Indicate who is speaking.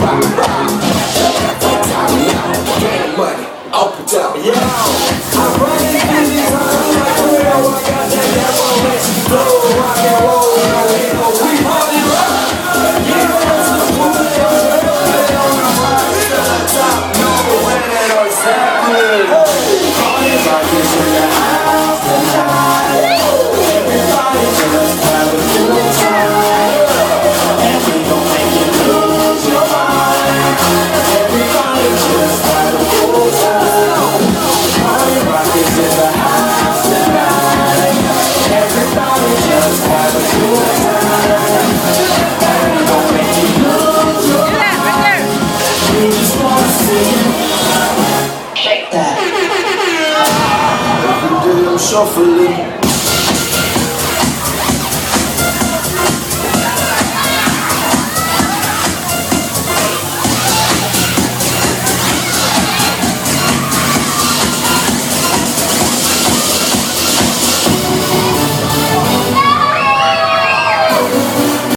Speaker 1: Money, open up, yo. I'm running through these halls like a real. I got that devil, let you blow. Rock and roll, no hero, we party rock. Yeah, that's the booty on the hill. On the rise to the top, no winning or second. Party rock is in the house tonight. Everybody just have a good time. And we gon' make you lose your mind. Everybody just have a good time. Party rock is in the house tonight. Everybody just have a good time. And we gon' make you lose your mind. We just wanna see you shake that. If you do them shuffle